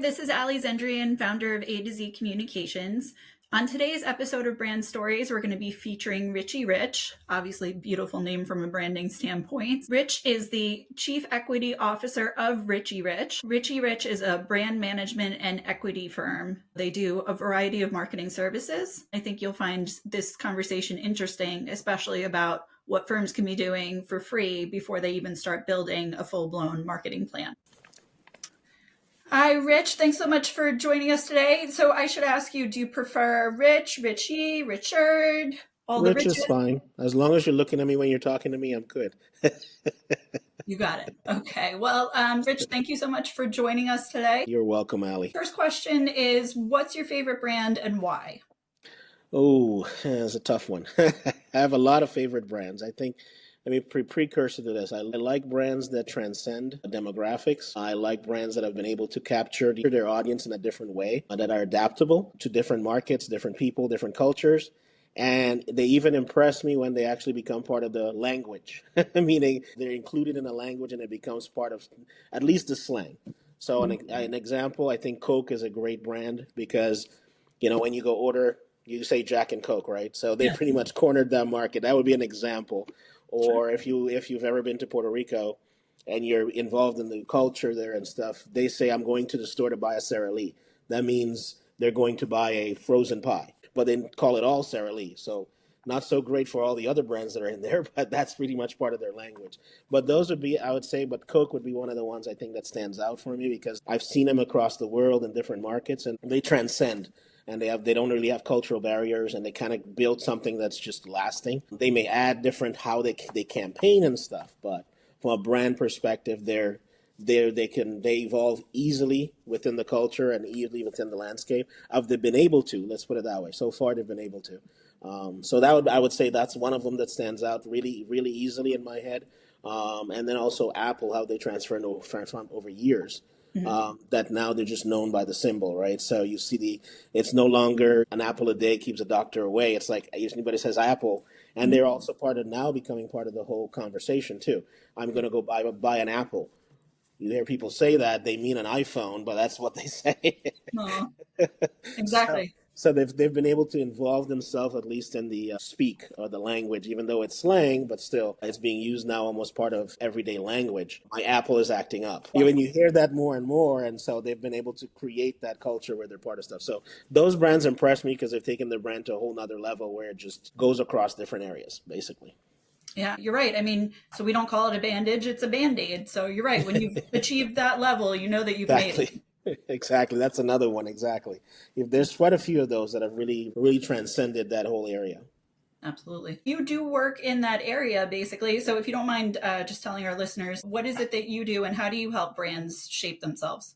this is Ali Zendrian, founder of A to Z Communications. On today's episode of Brand Stories, we're going to be featuring Richie Rich, obviously beautiful name from a branding standpoint. Rich is the Chief Equity Officer of Richie Rich. Richie Rich is a brand management and equity firm. They do a variety of marketing services. I think you'll find this conversation interesting, especially about what firms can be doing for free before they even start building a full-blown marketing plan. Hi, Rich. Thanks so much for joining us today. So I should ask you, do you prefer Rich, Richie, Richard, all the Rich Riches? is fine. As long as you're looking at me when you're talking to me, I'm good. You got it. Okay. Well, Rich, thank you so much for joining us today. You're welcome, Ali. First question is, what's your favorite brand and why? Oh, that's a tough one. I have a lot of favorite brands. Precursor to this, I like brands that transcend demographics. I like brands that have been able to capture their audience in a different way, that are adaptable to different markets, different people, different cultures. And they even impress me when they actually become part of the language, meaning they're included in a language and it becomes part of at least the slang. So an example, I think Coke is a great brand because, when you go order, you say Jack and Coke, right? So they pretty much cornered that market. That would be an example. Or if you've ever been to Puerto Rico and you're involved in the culture there and stuff, they say, I'm going to the store to buy a Sara Lee. That means they're going to buy a frozen pie, but they call it all Sara Lee. So not so great for all the other brands that are in there, but that's pretty much part of their language. But those would be, I would say, but Coke would be one of the ones I think that stands out for me because I've seen them across the world in different markets and they transcend. And they don't really have cultural barriers, and they kind of build something that's just lasting. They may add different how they campaign and stuff, but from a brand perspective, they evolve easily within the culture and easily within the landscape. They've been able to. Let's put it that way. So far, they've been able to. I would say that's one of them that stands out really, really easily in my head. And then also Apple, how they transformed over years. That now they're just known by the symbol, right? So you see it's no longer an apple a day keeps a doctor away. It's like anybody says Apple, and they're also becoming part of the whole conversation too. I'm going to go buy an Apple. You hear people say that, they mean an iPhone, but that's what they say. Exactly. So they've been able to involve themselves at least in the speak or the language, even though it's slang, but still it's being used now almost part of everyday language. My Apple is acting up. Even you hear that more and more, and so they've been able to create that culture where they're part of stuff. So those brands impress me because they've taken their brand to a whole nother level where it just goes across different areas, basically. Yeah, you're right. I mean, so we don't call it a bandage, it's a Band-Aid. So you're right. When you've achieved that level, you know that you've made it. Exactly. That's another one. Exactly. There's quite a few of those that have really, really transcended that whole area. Absolutely. You do work in that area, basically. So if you don't mind just telling our listeners, what is it that you do and how do you help brands shape themselves?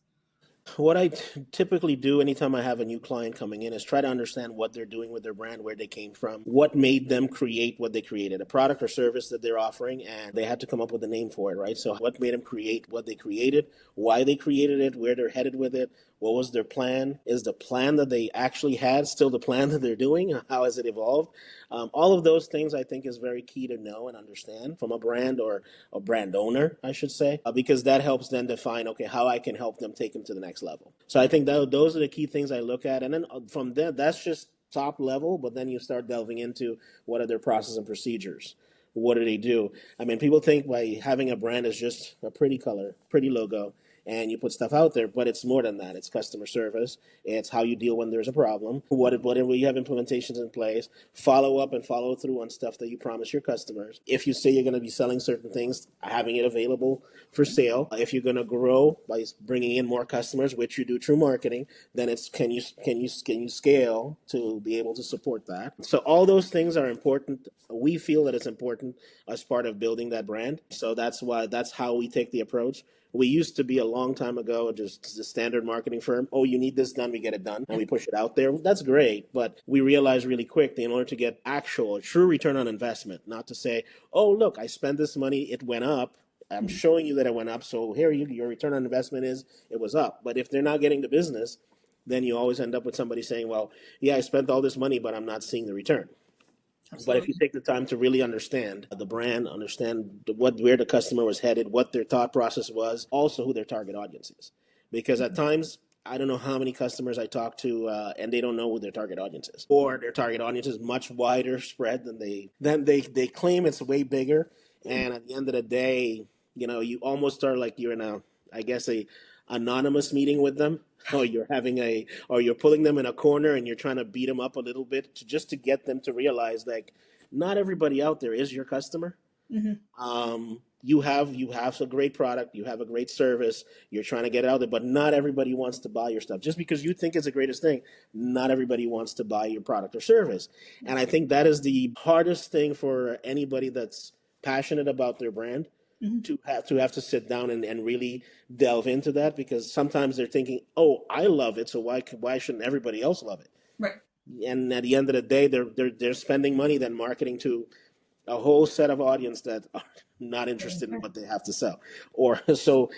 What I typically do anytime I have a new client coming in is try to understand what they're doing with their brand, where they came from, what made them create what they created, a product or service that they're offering, and they had to come up with a name for it, right? So what made them create what they created, why they created it, where they're headed with it, what was their plan? Is the plan that they actually had still the plan that they're doing? How has it evolved? All of those things I think is very key to know and understand from a brand or a brand owner, I should say, because that helps them define, okay, how I can help them take them to the next level. So I think those are the key things I look at. And then from there, that's just top level, but then you start delving into what are their process and procedures. What do they do? I mean, people think by having a brand is just a pretty color, pretty logo, and you put stuff out there, but it's more than that. It's customer service. It's how you deal when there's a problem. Whatever you have implementations in place, follow up and follow through on stuff that you promise your customers. If you say you're going to be selling certain things, having it available for sale. If you're going to grow by bringing in more customers, which you do through marketing, then it's can you scale to be able to support that? So all those things are important. We feel that it's important as part of building that brand. So that's how we take the approach. We used to be a long time ago just a standard marketing firm. Oh, you need this done, we get it done, and we push it out there. That's great, but we realized really quick that in order to get actual, true return on investment, not to say, oh, look, I spent this money, it went up. I'm showing you that it went up, so here your return on investment is it was up. But if they're not getting the business, then you always end up with somebody saying, well, yeah, I spent all this money, but I'm not seeing the return. Absolutely. But if you take the time to really understand the brand, understand where the customer was headed, what their thought process was, also who their target audience is. Because at times, I don't know how many customers I talk to, and they don't know who their target audience is, or their target audience is much wider spread than they claim it's way bigger. And at the end of the day, you almost are like you're in I guess, a anonymous meeting with them, or you're pulling them in a corner and you're trying to beat them up a little bit just to get them to realize like not everybody out there is your customer. Mm-hmm. You have a great product, you have a great service, you're trying to get it out there, but not everybody wants to buy your stuff. Just because you think it's the greatest thing, not everybody wants to buy your product or service. And I think that is the hardest thing for anybody that's passionate about their brand, Mm-hmm. to sit down and really delve into that, because sometimes they're thinking, oh, I love it, so why shouldn't everybody else love it? Right. And at the end of the day, they're spending money then marketing to a whole set of audience that are not interested in what they have to sell. Or so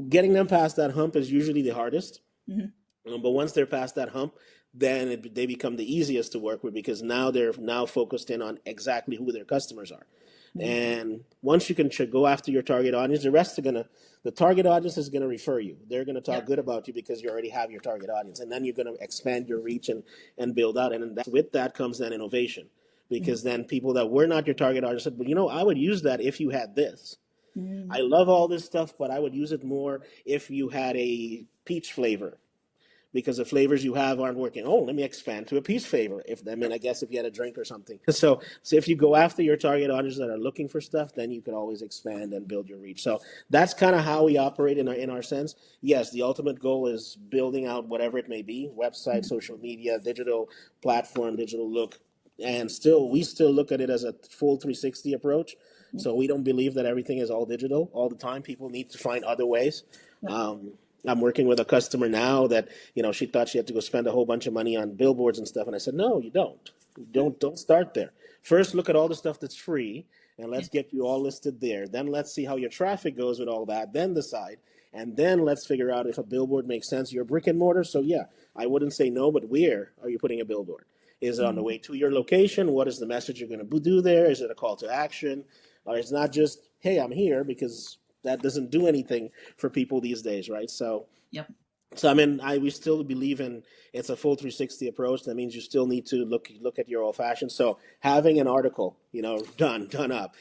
getting them past that hump is usually the hardest. But once they're past that hump, then they become the easiest to work with, because now they're now focused in on exactly who their customers are. And once you can go after your target audience, the target audience is gonna refer you. They're gonna talk good about you because you already have your target audience, and then you're gonna expand your reach and build out. And with that comes then innovation, because then people that were not your target audience said, well, I would use that if you had this. I love all this stuff, but I would use it more if you had a peach flavor, because the flavors you have aren't working. Oh, let me expand to a peach flavor. I guess if you had a drink or something. So if you go after your target audience that are looking for stuff, then you can always expand and build your reach. So that's kind of how we operate in our sense. Yes, the ultimate goal is building out whatever it may be: website, social media, digital platform, digital look. And we still look at it as a full 360 approach. So we don't believe that everything is all digital all the time. People need to find other ways. I'm working with a customer now that, she thought she had to go spend a whole bunch of money on billboards and stuff. And I said, no, you don't. Don't start there. First, look at all the stuff that's free, and let's get you all listed there. Then let's see how your traffic goes with all that. Then decide. And then let's figure out if a billboard makes sense. You're brick and mortar. So yeah, I wouldn't say no, but where are you putting a billboard? Is it on the way to your location? What is the message you're going to do there? Is it a call to action? Or it's not just, hey, I'm here, because that doesn't do anything for people these days, right? So, Yep. So we still believe in it's a full 360 approach. That means you still need to look at your old fashioned. So having an article, done up,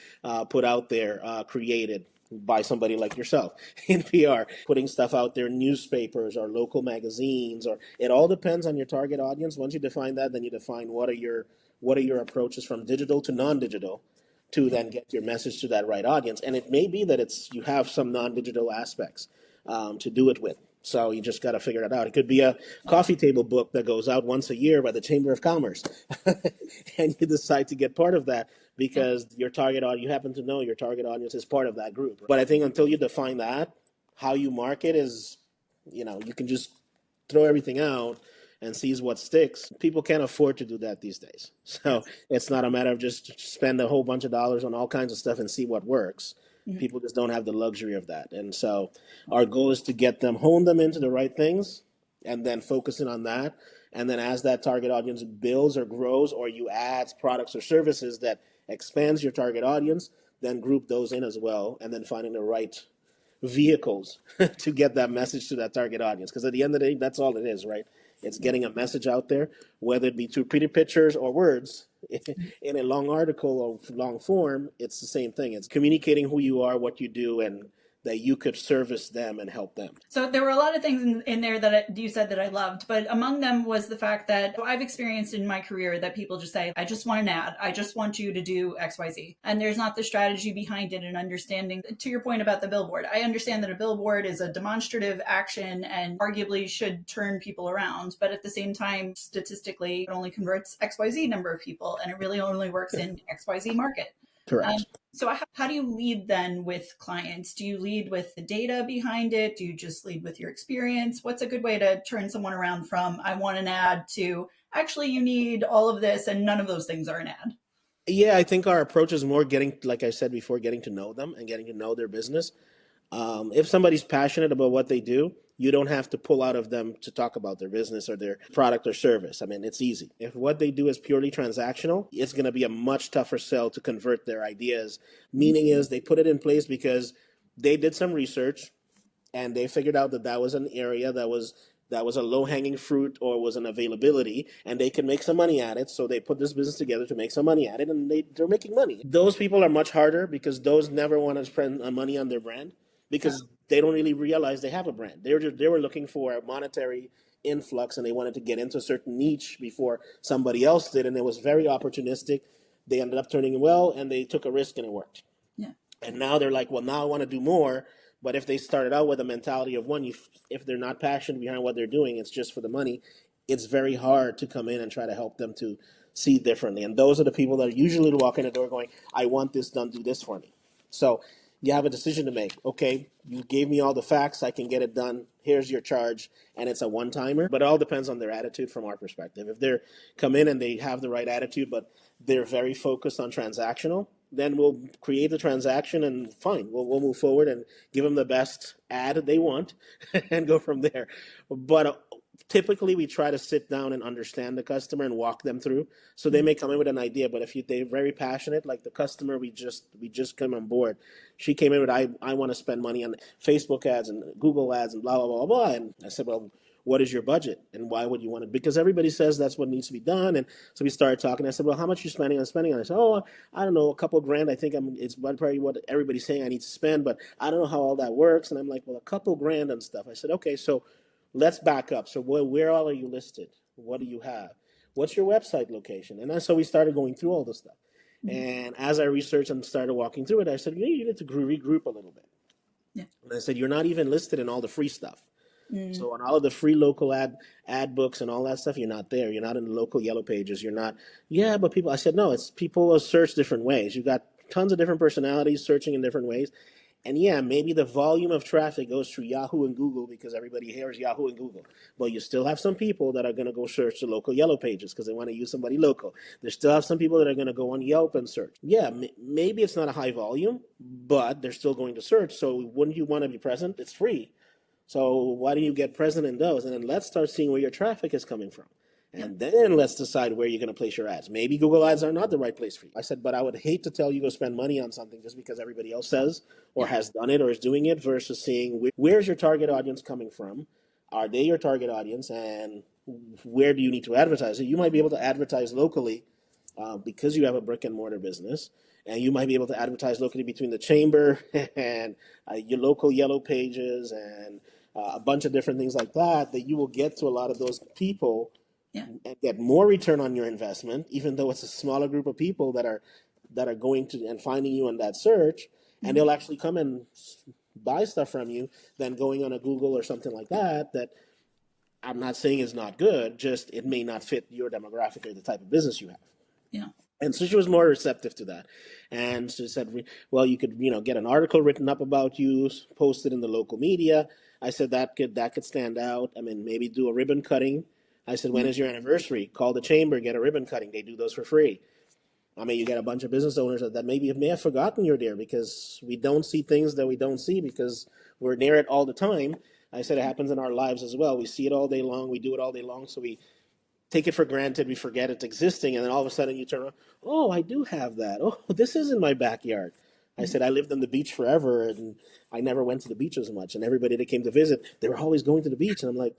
put out there, created by somebody like yourself in PR, putting stuff out there, newspapers or local magazines, or it all depends on your target audience. Once you define that, then you define what are your approaches from digital to non-digital, to then get your message to that right audience. And it may be that you have some non-digital aspects to do it with. So you just got to figure it out. It could be a coffee table book that goes out once a year by the Chamber of Commerce, and you decide to get part of that because your target audience, you happen to know your target audience is part of that group. But I think until you define that, how you market is, you can just throw everything out and sees what sticks. People can't afford to do that these days. So it's not a matter of just spend a whole bunch of dollars on all kinds of stuff and see what works. People just don't have the luxury of that. And so our goal is to hone them into the right things, and then focusing on that. And then as that target audience builds or grows, or you add products or services that expands your target audience, then group those in as well, and then finding the right vehicles to get that message to that target audience. Because at the end of the day, that's all it is, right? It's getting a message out there, whether it be through pretty pictures or words in a long article or long form. It's the same thing. It's communicating who you are, what you do, and that you could service them and help them. So there were a lot of things in there that you said that I loved, but among them was the fact that I've experienced in my career that people just say, I just want an ad. I just want you to do XYZ. And there's not the strategy behind it and understanding. To your point about the billboard, I understand that a billboard is a demonstrative action and arguably should turn people around. But at the same time, statistically, it only converts XYZ number of people, and it really only works in XYZ market. Correct. So how do you lead then with clients? Do you lead with the data behind it? Do you just lead with your experience? What's a good way to turn someone around from I want an ad to actually you need all of this and none of those things are an ad? Yeah, I think our approach is more like I said before, getting to know them and getting to know their business. If somebody's passionate about what they do, you don't have to pull out of them to talk about their business or their product or service. I mean, it's easy. If what they do is purely transactional, it's going to be a much tougher sell to convert their ideas. Meaning is they put it in place because they did some research and they figured out that was an area that was that was a low-hanging fruit or was an availability, and they can make some money at it. So they put this business together to make some money at it, and they're making money. Those people are much harder because those never want to spend money on their brand Yeah. because they don't really realize they have a brand. They were looking for a monetary influx, and they wanted to get into a certain niche before somebody else did, and it was very opportunistic. They ended up turning well, and they took a risk, and it worked. Yeah. And now they're like, well, now I want to do more. But if they started out with a mentality of one, if they're not passionate behind what they're doing, it's just for the money. It's very hard to come in and try to help them to see differently. And those are the people that are usually walk in the door going, I want this done, do this for me. So you have a decision to make. Okay, you gave me all the facts, I can get it done. Here's your charge, and it's a one timer. But it all depends on their attitude from our perspective. If they're come in and they have the right attitude, but they're very focused on transactional, then we'll create the transaction and fine, we'll move forward and give them the best ad they want and go from there. But typically we try to sit down and understand the customer and walk them through. So they may come in with an idea, but if they're very passionate, like the customer we just come on board, she came in with I want to spend money on Facebook ads and Google ads and blah blah blah blah. And I said, well, what is your budget and why would you want it? Because everybody says that's what needs to be done. And so we started talking. I said, well, how much are you spending on? I said, oh, I don't know, a couple grand. I think it's probably what everybody's saying I need to spend, but I don't know how all that works. And I'm like, well, a couple grand and stuff. I said, okay, so let's back up. So where all are you listed? What do you have? What's your website location? And then so we started going through all this stuff. And as I researched and started walking through it, I said, you need to regroup a little bit. Yeah. And I said, you're not even listed in all the free stuff. So on all of the free local ad books and all that stuff, you're not there. You're not in the local yellow pages. You're not. Yeah, but people. I said no. It's people search different ways. You've got tons of different personalities searching in different ways. And yeah, maybe the volume of traffic goes through Yahoo and Google because everybody hears Yahoo and Google. But you still have some people that are going to go search the local yellow pages because they want to use somebody local. There still have some people that are going to go on Yelp and search. Yeah, maybe it's not a high volume, but they're still going to search. So wouldn't you want to be present? It's free. So why don't you get present in those? And then let's start seeing where your traffic is coming from. And then let's decide where you're going to place your ads. Maybe Google ads are not the right place for you. I said, but I would hate to tell you go spend money on something just because everybody else says or has done it or is doing it versus seeing where's your target audience coming from? Are they your target audience? And where do you need to advertise it? You might be able to advertise locally because you have a brick and mortar business. And you might be able to advertise locally between the chamber and your local yellow pages and a bunch of different things like that, that you will get to a lot of those people and get more return on your investment, even though it's a smaller group of people that are going to and finding you on that search, and they'll actually come and buy stuff from you than going on a Google or something like that. That I'm not saying is not good, just it may not fit your demographic or the type of business you have. Yeah. And so she was more receptive to that. And she said, well, you could, get an article written up about you, posted in the local media. I said that could stand out. I mean, maybe do a ribbon cutting. I said, when is your anniversary? Call the chamber, get a ribbon cutting. They do those for free. I mean, you get a bunch of business owners that maybe may have forgotten you're there because we don't see things that we don't see because we're near it all the time. I said it happens in our lives as well. We see it all day long. We do it all day long. So we take it for granted, we forget it's existing, and then all of a sudden you turn around, oh, I do have that. Oh, this is in my backyard. I said, I lived on the beach forever, and I never went to the beach as much. And everybody that came to visit, they were always going to the beach. And I'm like,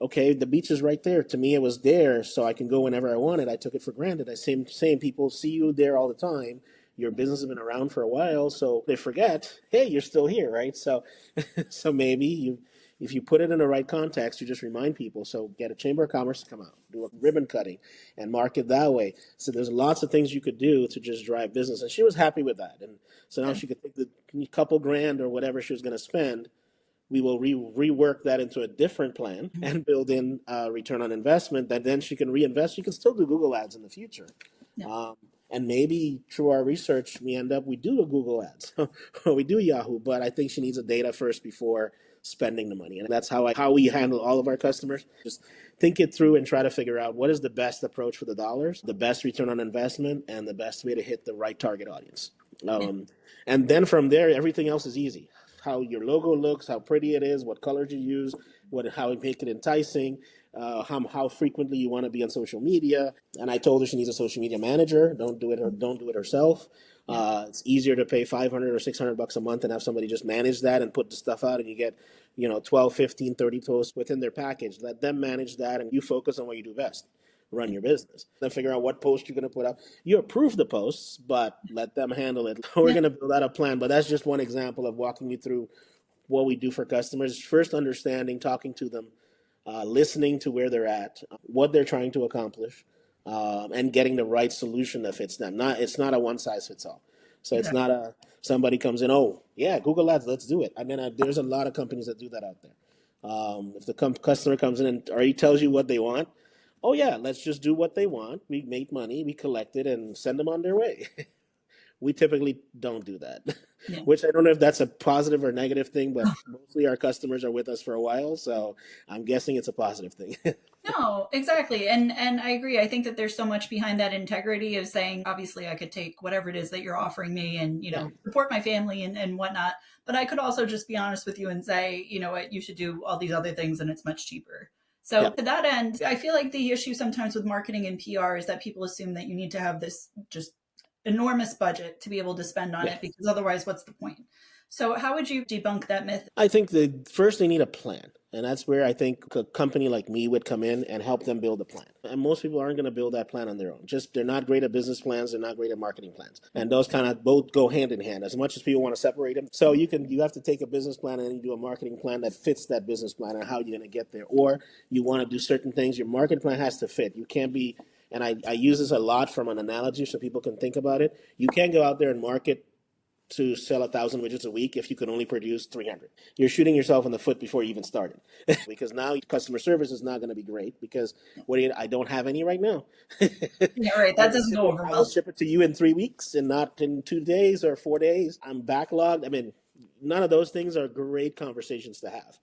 okay, the beach is right there. To me, it was there, so I can go whenever I wanted. I took it for granted. I same people see you there all the time. Your business has been around for a while, so they forget, hey, you're still here, right? So, so maybe if you put it in the right context, you just remind people. So get a Chamber of Commerce to come out, do a ribbon cutting, and market that way. So there's lots of things you could do to just drive business. And she was happy with that. And so now she could take the couple grand or whatever she was going to spend. We will rework that into a different plan and build in return on investment that then she can reinvest. She can still do Google ads in the future. And maybe through our research, we do a Google ads or we do Yahoo, but I think she needs a data first before spending the money. And that's how we handle all of our customers. Just think it through and try to figure out what is the best approach for the dollars, the best return on investment, and the best way to hit the right target audience. And then from there, everything else is easy. How your logo looks, how pretty it is, what colors you use, how you make it enticing, how frequently you want to be on social media. And I told her she needs a social media manager. Don't do it herself. Yeah. It's easier to pay 500 or $600 a month and have somebody just manage that and put the stuff out, and you get 12, 15, 30 posts within their package. Let them manage that, and you focus on what you do best, run your business. Then figure out what post you're going to put up. You approve the posts, but let them handle it. We're Yeah. going to build out a plan, but that's just one example of walking you through what we do for customers. First, understanding, talking to them, listening to where they're at, what they're trying to accomplish, and getting the right solution that fits them. It's not a one size fits all. So it's Exactly. not a somebody comes in, oh yeah, Google Ads, let's do it. I mean, there's a lot of companies that do that out there. If the customer comes in and already tells you what they want, oh yeah, let's just do what they want. We make money, we collect it, and send them on their way. We typically don't do that, Yeah. which I don't know if that's a positive or negative thing, but mostly our customers are with us for a while, so I'm guessing it's a positive thing. No, exactly. And I agree. I think that there's so much behind that integrity of saying, obviously I could take whatever it is that you're offering me and, Yeah, support my family and whatnot. But I could also just be honest with you and say, you know what, you should do all these other things and it's much cheaper. So yeah, to that end, I feel like the issue sometimes with marketing and PR is that people assume that you need to have this just enormous budget to be able to spend on yeah. it because otherwise what's the point? So how would you debunk that myth? I think that first they need a plan. And that's where I think a company like me would come in and help them build a plan. And most people aren't going to build that plan on their own. Just they're not great at business plans, they're not great at marketing plans. And those kind of both go hand in hand as much as people want to separate them. So you have to take a business plan and then you do a marketing plan that fits that business plan and how you're going to get there. Or you want to do certain things, your marketing plan has to fit. You can't be, and I use this a lot from an analogy so people can think about it. You can't go out there and market to sell 1,000 widgets a week if you can only produce 300. You're shooting yourself in the foot before you even started, because now customer service is not going to be great because I don't have any right now. Yeah, right. That doesn't go over I will well. ship it to you in 3 weeks and not in 2 days or 4 days. I'm backlogged. I mean, none of those things are great conversations to have.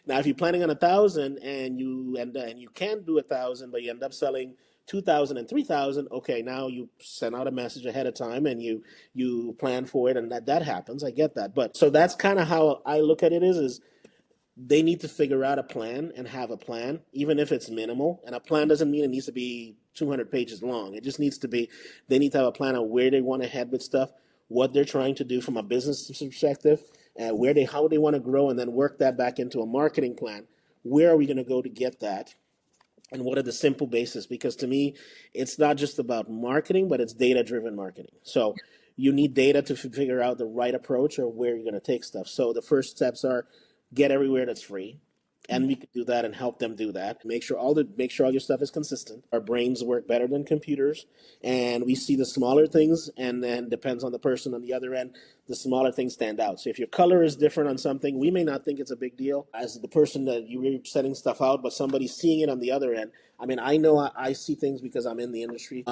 Now, if you're planning on 1,000 and you can do 1,000, but you end up selling 2,000 and 3,000, okay, now you send out a message ahead of time and you plan for it, and that happens. I get that. But so that's kind of how I look at it is they need to figure out a plan and have a plan, even if it's minimal. And a plan doesn't mean it needs to be 200 pages long. It just needs to be, they need to have a plan on where they want to head with stuff, what they're trying to do from a business perspective, and how they want to grow, and then work that back into a marketing plan. Where are we going to go to get that? And what are the simple bases? Because to me, it's not just about marketing, but it's data driven marketing. So you need data to figure out the right approach or where you're going to take stuff. So the first steps are get everywhere that's free. And we could do that and help them do that. Make sure all your stuff is consistent. Our brains work better than computers, and we see the smaller things, and then depends on the person on the other end. The smaller things stand out. So if your color is different on something, we may not think it's a big deal as the person that you were setting stuff out, but somebody's seeing it on the other end. I mean, I know I see things because I'm in the industry.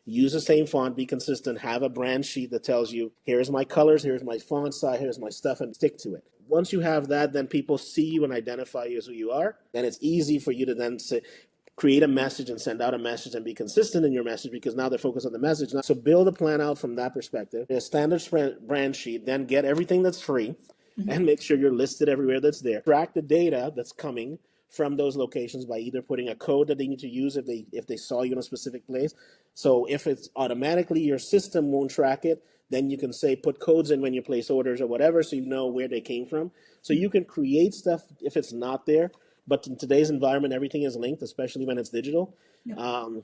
Use the same font, be consistent, have a brand sheet that tells you, here's my colors, here's my font size, here's my stuff, and stick to it. Once you have that, then people see you and identify you as who you are. Then it's easy for you to then create a message and send out a message and be consistent in your message because now they're focused on the message. So build a plan out from that perspective. A standard brand sheet, then get everything that's free and make sure you're listed everywhere that's there. Track the data that's coming from those locations by either putting a code that they need to use if they saw you in a specific place. So if it's automatically your system won't track it, then you can say put codes in when you place orders or whatever so you know where they came from. So you can create stuff if it's not there. But in today's environment, everything is linked, especially when it's digital. Yep.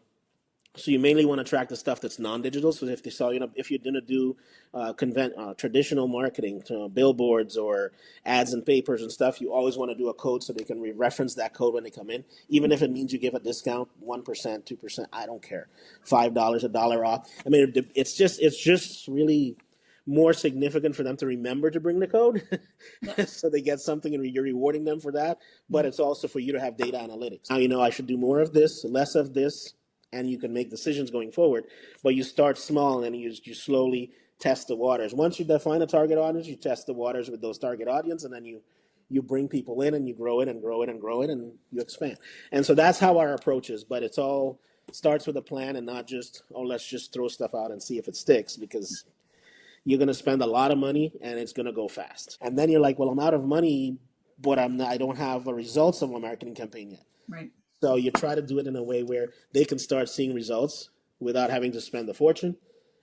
So you mainly want to track the stuff that's non-digital. So if they saw, if you're going to do traditional marketing, billboards or ads and papers and stuff, you always want to do a code so they can reference that code when they come in, even if it means you give a discount, 1%, 2%. I don't care, $5, $1 off. I mean, it's just really more significant for them to remember to bring the code, Yep. so they get something and you're rewarding them for that. But it's also for you to have data analytics. Now you know I should do more of this, less of this, and you can make decisions going forward. But you start small and you slowly test the waters. Once you define a target audience, you test the waters with those target audience, and then you bring people in and you grow it and grow it and grow it and you expand. And so that's how our approach is. But it's all starts with a plan and not just, oh, let's just throw stuff out and see if it sticks, because you're going to spend a lot of money and it's going to go fast. And then you're like, well, I'm out of money, but I don't have the results of my marketing campaign yet. Right. So you try to do it in a way where they can start seeing results without having to spend a fortune,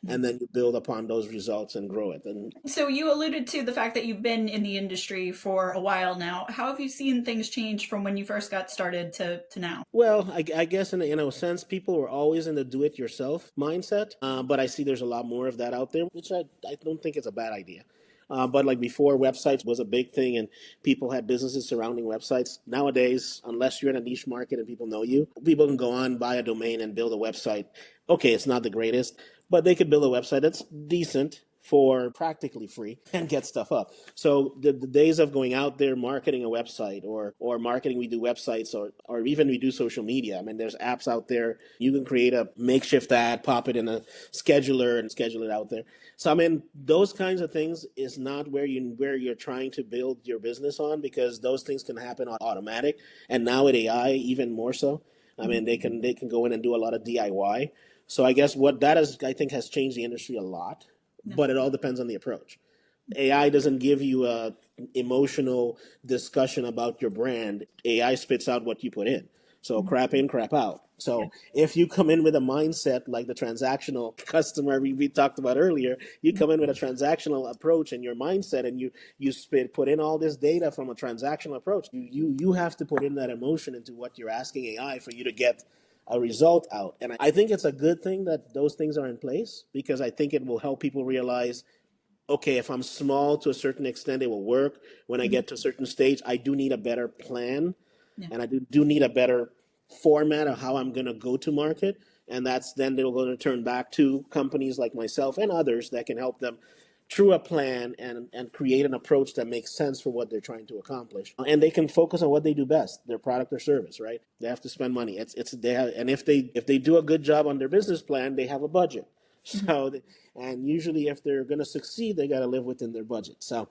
and then you build upon those results and grow it. And So you alluded to the fact that you've been in the industry for a while now. How have you seen things change from when you first got started to now? well, I guess in a sense, people were always in the do-it-yourself mindset, but I see there's a lot more of that out there, which I don't think is a bad idea. But like before, websites was a big thing, and people had businesses surrounding websites. Nowadays, unless you're in a niche market and people know you, people can go on, buy a domain, and build a website. Okay, it's not the greatest, but they could build a website that's decent for practically free and get stuff up. So the days of going out there marketing a website or marketing, we do websites or even we do social media. I mean, there's apps out there. You can create a makeshift ad, pop it in a scheduler and schedule it out there. So I mean, those kinds of things is not where you're trying to build your business on, because those things can happen on automatic. And now with AI, even more so. I mean, they can go in and do a lot of DIY. So I guess what that is, I think, has changed the industry a lot, but it all depends on the approach. AI doesn't give you a emotional discussion about your brand. AI spits out what you put in. So crap in, crap out. Yeah. So if you come in with a mindset like the transactional customer we talked about earlier, you come in with a transactional approach and your mindset, and put in all this data from a transactional approach. You have to put in that emotion into what you're asking AI for you to get a result out. And I think it's a good thing that those things are in place, because I think it will help people realize, okay, if I'm small to a certain extent, it will work. When I get to a certain stage, I do need a better plan, Yeah. and I do need a better format of how I'm going to go to market. And that's then they're going to turn back to companies like myself and others that can help them through a plan and create an approach that makes sense for what they're trying to accomplish. And they can focus on what they do best, their product or service, right? They have to spend money. They have, and if they do a good job on their business plan, they have a budget. So, and usually if they're going to succeed, they got to live within their budget. So,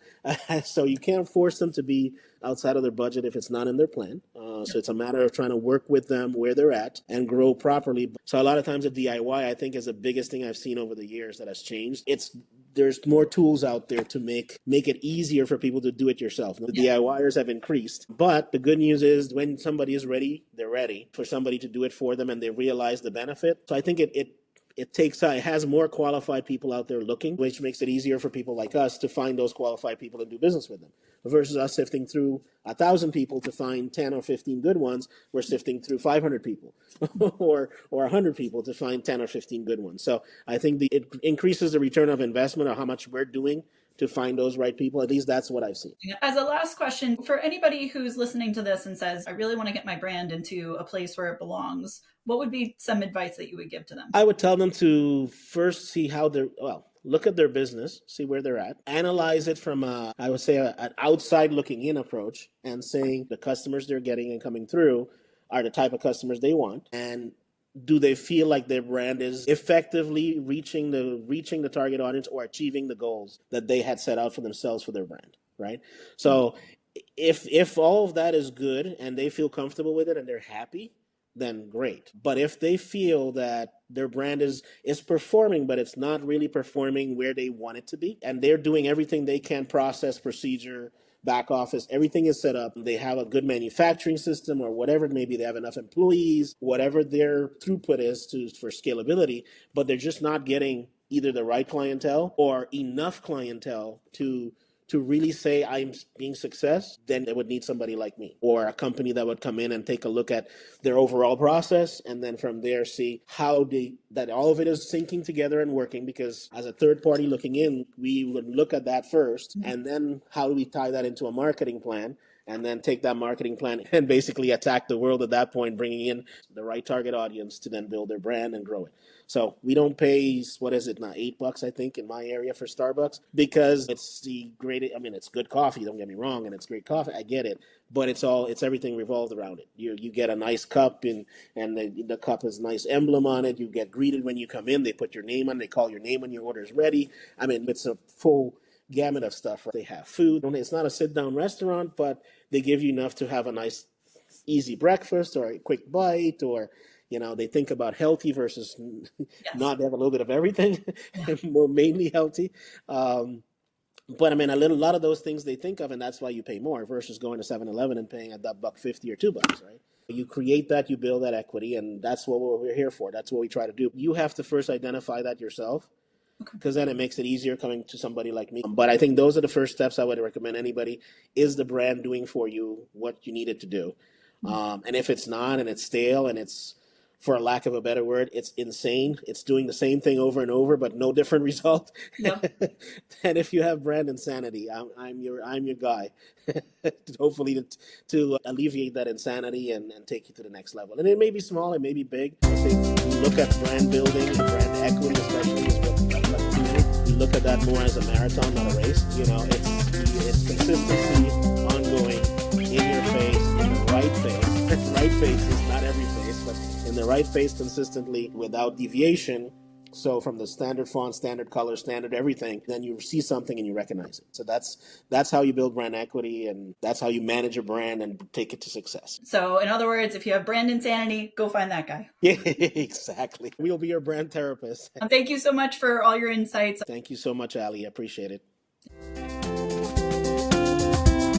so you can't force them to be outside of their budget if it's not in their plan. So it's a matter of trying to work with them where they're at and grow properly. So a lot of times the DIY, I think, is the biggest thing I've seen over the years that has changed. There's more tools out there to make it easier for people to do it yourself. The DIYers have increased, but the good news is when somebody is ready, they're ready for somebody to do it for them, and they realize the benefit. So I think it has more qualified people out there looking, which makes it easier for people like us to find those qualified people and do business with them, versus us sifting through 1,000 people to find 10 or 15 good ones. We're sifting through 500 people or 100 people to find 10 or 15 good ones. So I think it increases the return of investment of how much we're doing to find those right people. At least that's what I've seen. As a last question, for anybody who's listening to this and says, I really want to get my brand into a place where it belongs, what would be some advice that you would give to them? I would tell them to first see how look at their business, see where they're at, analyze it from I would say an outside looking in approach, and saying the customers they're getting and coming through are the type of customers they want, and do they feel like their brand is effectively reaching the target audience or achieving the goals that they had set out for themselves for their brand, right? So if all of that is good and they feel comfortable with it and they're happy, then great. But if they feel that their brand is performing, but it's not really performing where they want it to be, and they're doing everything they can, process, procedure, back office, everything is set up, they have a good manufacturing system or whatever it may be, they have enough employees, whatever their throughput is for scalability, but they're just not getting either the right clientele or enough clientele to really say I'm being success, then they would need somebody like me or a company that would come in and take a look at their overall process, and then from there see how that all of it is syncing together and working. Because as a third party looking in, we would look at that first, and then how do we tie that into a marketing plan, and then take that marketing plan and basically attack the world at that point, bringing in the right target audience to then build their brand and grow it. So we don't pay, what is it now, $8, I think, in my area for Starbucks, because it's it's good coffee, don't get me wrong, and it's great coffee, I get it, but it's everything revolved around it. You get a nice cup, and the cup has a nice emblem on it. You get greeted when you come in. They put your name on, they call your name when your order is ready. I mean, it's a full gamut of stuff. They have food. It's not a sit-down restaurant, but they give you enough to have a nice, easy breakfast or a quick bite, or they think about healthy versus not. They have a little bit of everything, more mainly healthy. But I mean, a lot of those things they think of, and that's why you pay more versus going to 7-Eleven and paying that $1.50 or $2, right? You create that, you build that equity, and that's what we're here for. That's what we try to do. You have to first identify that yourself, because then it makes it easier coming to somebody like me. But I think those are the first steps I would recommend anybody. Is the brand doing for you what you need it to do? And if it's not, and it's stale, and it's, for a lack of a better word, it's insane, it's doing the same thing over and over, but no different result, Yep. then if you have brand insanity, I'm your guy. Hopefully to alleviate that insanity and take you to the next level. And it may be small, it may be big. I think we look at brand building and brand equity, especially, is what we like to do. We look at that more as a marathon, not a race. You know, it's consistency, ongoing, in your face, in the right face. Right face is not every face, but in the right face consistently without deviation. So from the standard font, standard color, standard everything, then you see something and you recognize it. So that's how you build brand equity, and that's how you manage a brand and take it to success. So in other words, if you have brand insanity, go find that guy. Yeah, exactly. We'll be your brand therapist. Thank you so much for all your insights. Thank you so much, Ali. I appreciate it.